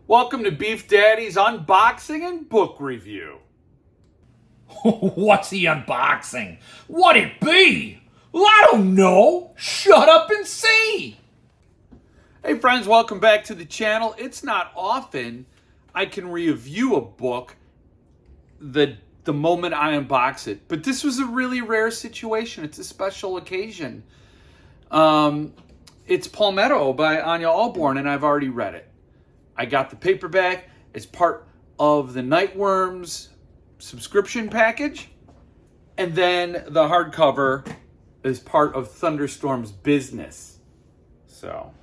Welcome to Beef Daddy's Unboxing and Book Review. What's he unboxing? What'd it be? Well, I don't know. Shut up and see. Hey friends, welcome back to the channel. It's not often I can review a book the moment I unbox it, but this was a really rare situation. It's a special occasion. It's Palmetto by Ania Ahlborn, and I've already read it. I got the paperback as part of the Nightworms subscription package, and then the hardcover is part of Thunderstorm's business. So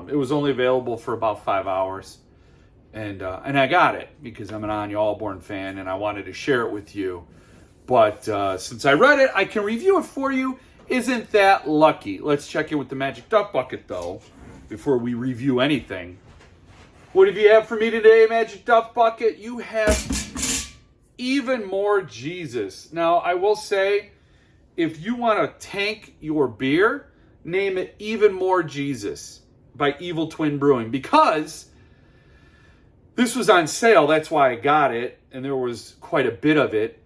it was only available for about 5 hours, and I got it because I'm an Ania Ahlborn fan and I wanted to share it with you. But since I read it, I can review it for you. Isn't that lucky? Let's check in with the Magic Duck Bucket though before we review anything. What have you have for me today, Magic Duck Bucket? You have Even More Jesus. Now, I will say, if you want to tank your beer, name it Even More Jesus by Evil Twin Brewing, because this was on sale. That's why I got it, and there was quite a bit of it.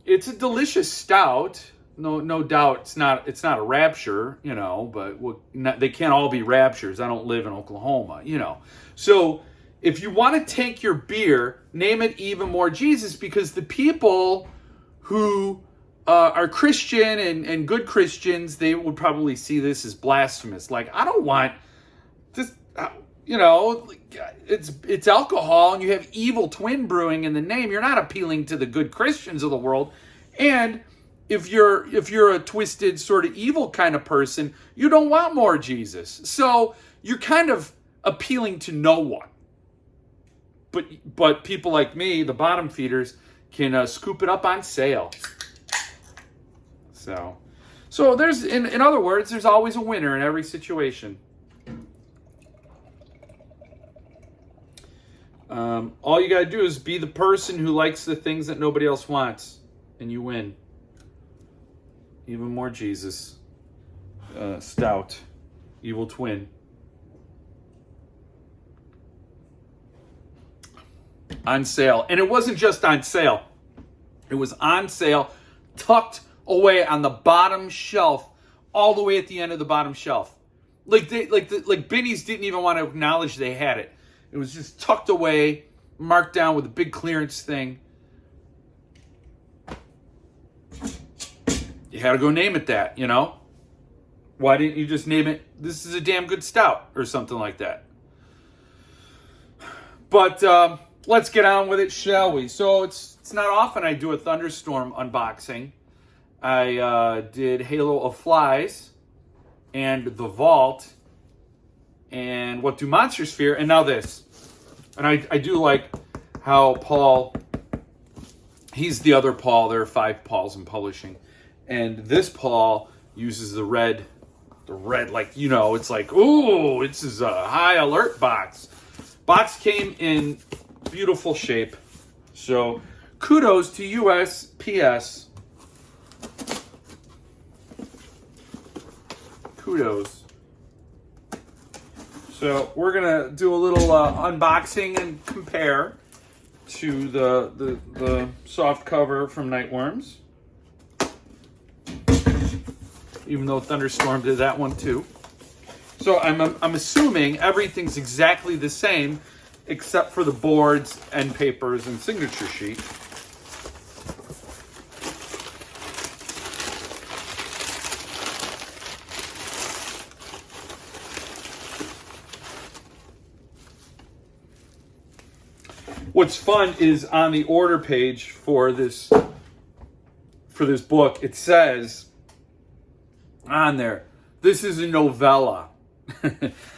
It's a delicious stout. No doubt it's not a rapture, but they can't all be raptures. I don't live in Oklahoma, So if you want to tank your beer, name it Even More Jesus, because the people who are Christian and good Christians, they would probably see this as blasphemous. Like, I don't want this, it's alcohol and you have Evil Twin Brewing in the name. You're not appealing to the good Christians of the world. And if you're a twisted sort of evil kind of person, you don't want more Jesus. So you're kind of appealing to no one. But people like me, the bottom feeders, can scoop it up on sale. So there's, in other words, there's always a winner in every situation. All you gotta do is be the person who likes the things that nobody else wants, and you win. Even More Jesus. Stout. Evil Twin. On sale. And it wasn't just on sale. It was on sale, tucked away on the bottom shelf, all the way at the end of the bottom shelf. Like Binny's didn't even want to acknowledge they had it. It was just tucked away, marked down with a big clearance thing. You had to go name it that, Why didn't you just name it, this is a damn good stout, or something like that? But let's get on with it, shall we? So it's not often I do a Thunderstorm unboxing. I did Halo of Flies and The Vault and What Do Monsters Fear, and now this. And I do like how Paul, he's the other Paul. There are 5 Pauls in publishing. And this Paul uses the red, like, it's like, ooh, this is a high alert box. Box came in beautiful shape. So kudos to USPS. Kudos. So we're gonna do a little unboxing and compare to the soft cover from Nightworms. Even though Thunderstorm did that one too. So I'm assuming everything's exactly the same except for the boards, end papers, and signature sheet. What's fun is on the order page for this book, it says on there, this is a novella,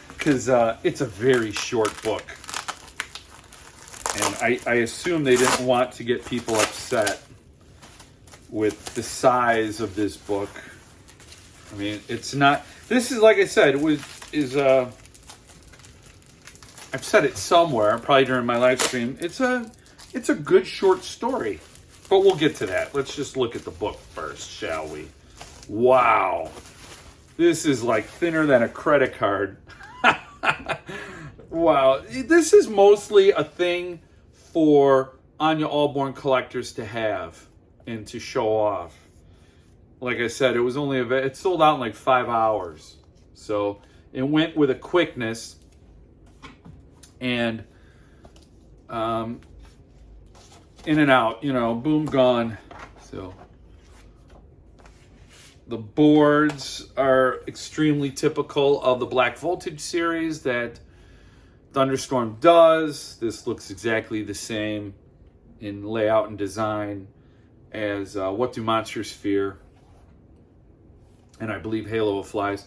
because it's a very short book. And I assume they didn't want to get people upset with the size of this book. I mean, it's not, this is, like I said, I've said it somewhere, probably during my live stream. It's a good short story. But we'll get to that. Let's just look at the book first, shall we? Wow. This is like thinner than a credit card. Wow, this is mostly a thing for Ania Ahlborn collectors to have and to show off. Like I said, it sold out in like 5 hours. So it went with a quickness, and in and out, boom, gone. So the boards are extremely typical of the Black Voltage series that Thunderstorm does. This looks exactly the same in layout and design as What Do Monsters Fear? And I believe Halo of Flies,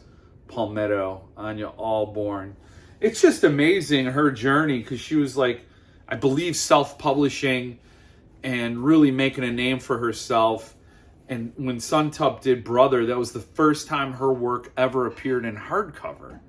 Palmetto, Ania Ahlborn. It's just amazing, her journey, because she was like, I believe, self-publishing and really making a name for herself. And when Suntub did Brother, that was the first time her work ever appeared in hardcover,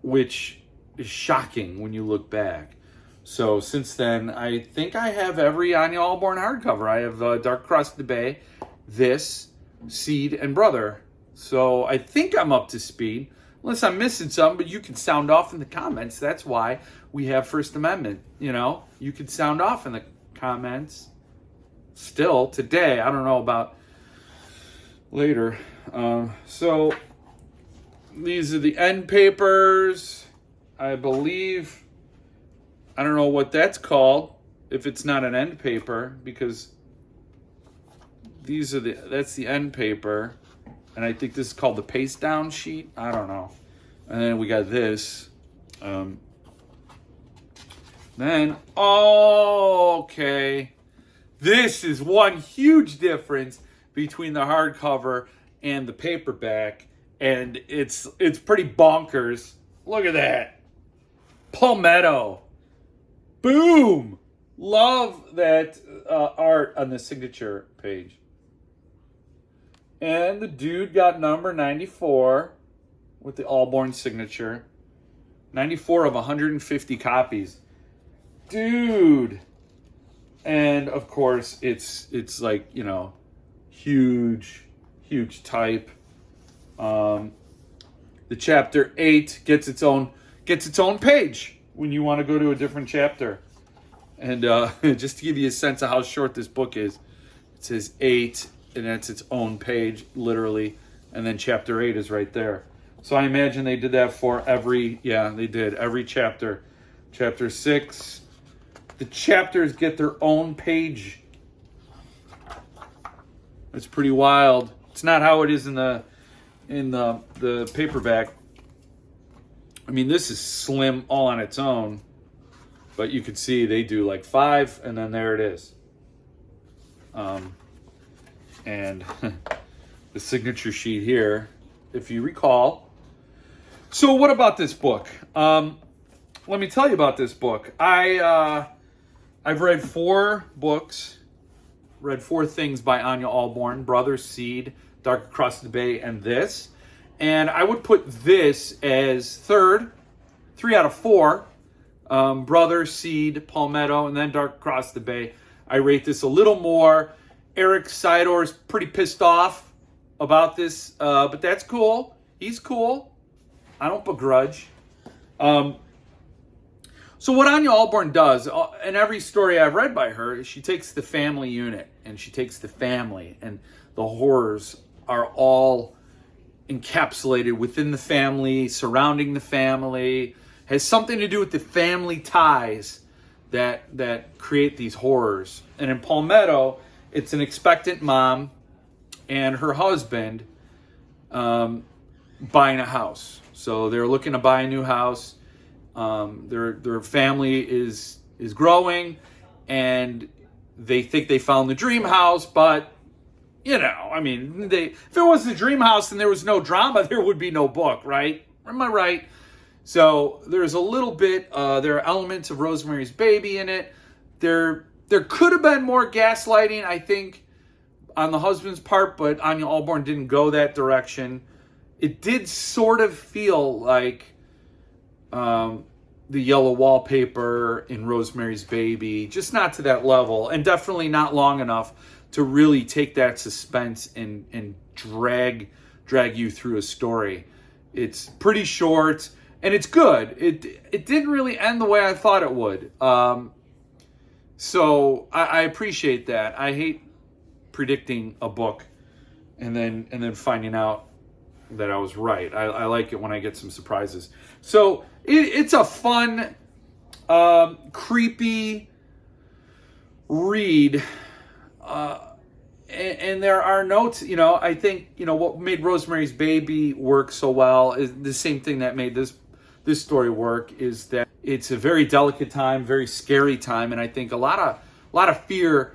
which is shocking when you look back. So since then, I think I have every Ania Ahlborn hardcover. I have Dark Across the Bay, this, Seed, and Brother. So I think I'm up to speed, unless I'm missing some, but you can sound off in the comments. That's why we have First Amendment, You can sound off in the comments still today. I don't know about later. So these are the end papers. I believe, I don't know what that's called if it's not an end paper, because that's the end paper. And I think this is called the paste down sheet. I don't know. And then we got this. Okay. This is one huge difference between the hardcover and the paperback. And it's pretty bonkers. Look at that. Palmetto. Boom. Love that art on the signature page. And the dude got number 94 with the Ahlborn signature. 94 of 150 copies. Dude. And of course, it's like, huge type. The chapter 8 gets its own page when you want to go to a different chapter. And just to give you a sense of how short this book is, it says 8, and that's its own page, literally. And then chapter 8 is right there. So I imagine they did that for every chapter. Chapter 6, the chapters get their own page. That's pretty wild. It's not how it is in the paperback. I mean, this is slim all on its own, but you can see they do like 5, and then there it is. And the signature sheet here, if you recall. So what about this book? Let me tell you about this book. I've read 4 books, read 4 things by Ania Ahlborn: Brother, Seed, Dark Across the Bay, and this. And I would put this as third, 3 out of 4. Brother, Seed, Palmetto, and then Dark Across the Bay. I rate this a little more. Eric Sidor's pretty pissed off about this, but that's cool. He's cool. I don't begrudge. So what Ania Ahlborn does, in every story I've read by her, is she takes the family unit, and she takes the family, and the horrors are all encapsulated within the family, surrounding the family, has something to do with the family ties that create these horrors. And in Palmetto, it's an expectant mom and her husband buying a house. So they're looking to buy a new house. Their family is growing, and they think they found the dream house, but if it was the dream house and there was no drama, there would be no book, right? Am I right? So there's a little bit, there are elements of Rosemary's Baby in it. There could have been more gaslighting, I think, on the husband's part, but Ania Ahlborn didn't go that direction. It did sort of feel like the yellow wallpaper in Rosemary's Baby, just not to that level, and definitely not long enough to really take that suspense and drag you through a story. It's pretty short, and it's good. It didn't really end the way I thought it would. So I appreciate that. I hate predicting a book and then finding out that I was right. I like it when I get some surprises. So it's a fun, creepy read. And there are notes, I think, what made Rosemary's Baby work so well is the same thing that made this story work, is that it's a very delicate time, very scary time. And I think a lot of fear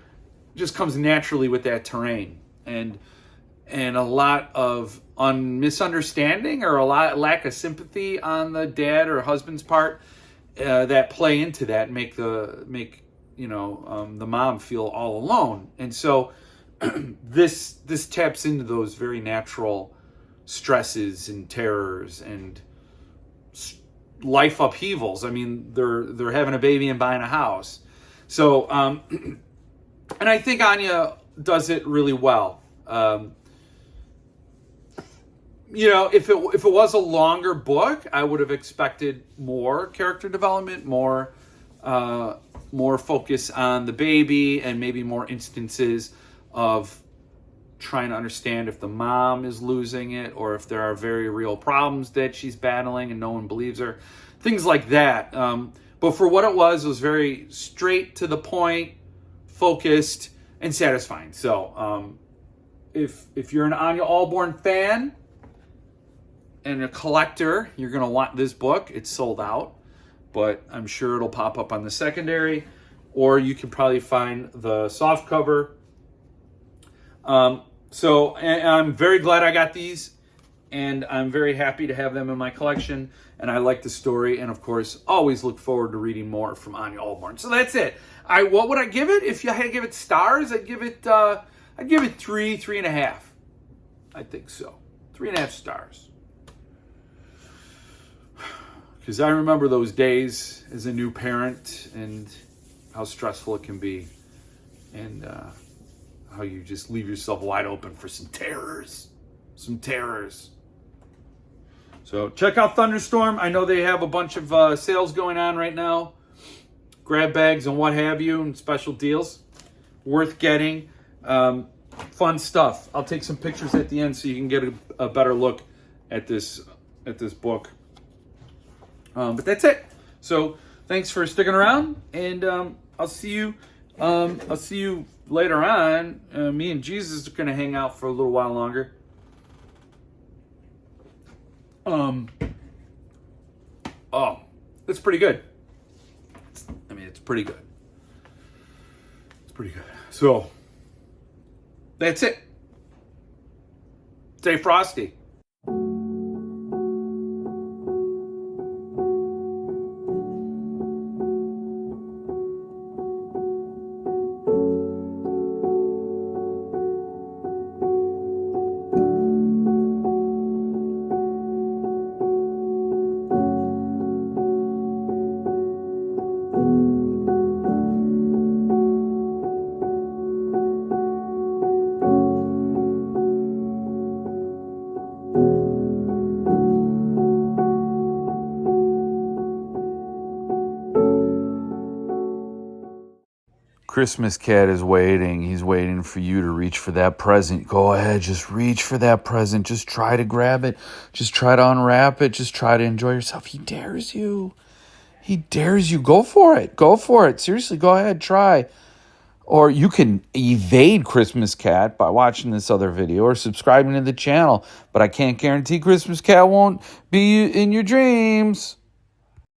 just comes naturally with that terrain, and a lot of misunderstanding or a lack of sympathy on the dad or husband's part that play into that and make the mom feel all alone. And so this taps into those very natural stresses and terrors and life upheavals. I mean, they're having a baby and buying a house. So, and I think Ania does it really well. If it was a longer book, I would have expected more character development, more focus on the baby, and maybe more instances of trying to understand if the mom is losing it or if there are very real problems that she's battling and no one believes her. Things like that. But for what it was very straight to the point, focused, and satisfying. So if you're an Ania Ahlborn fan and a collector, you're going to want this book. It's sold out, but I'm sure it'll pop up on the secondary, or you can probably find the softcover. So I'm very glad I got these, and I'm very happy to have them in my collection, and I like the story, and of course, always look forward to reading more from Ania Ahlborn. So that's it. What would I give it? If you had to give it stars, I'd give it 3.5. I think so. 3.5 stars. Because I remember those days as a new parent and how stressful it can be, and how you just leave yourself wide open for some terrors. So check out Thunderstorm. I know they have a bunch of sales going on right now. Grab bags and what have you, and special deals. Worth getting. Fun stuff. I'll take some pictures at the end so you can get a better look at this book. But that's it. So thanks for sticking around, and I'll see you later on. Me and Jesus are gonna hang out for a little while longer. It's pretty good. It's pretty good. It's pretty good. So that's it. Stay frosty. Christmas Cat is waiting. He's waiting for you to reach for that present. Go ahead, just reach for that present. Just try to grab it. Just try to unwrap it. Just try to enjoy yourself. He dares you. He dares you. Go for it. Go for it. Seriously, go ahead, try. Or you can evade Christmas Cat by watching this other video or subscribing to the channel. But I can't guarantee Christmas Cat won't be in your dreams.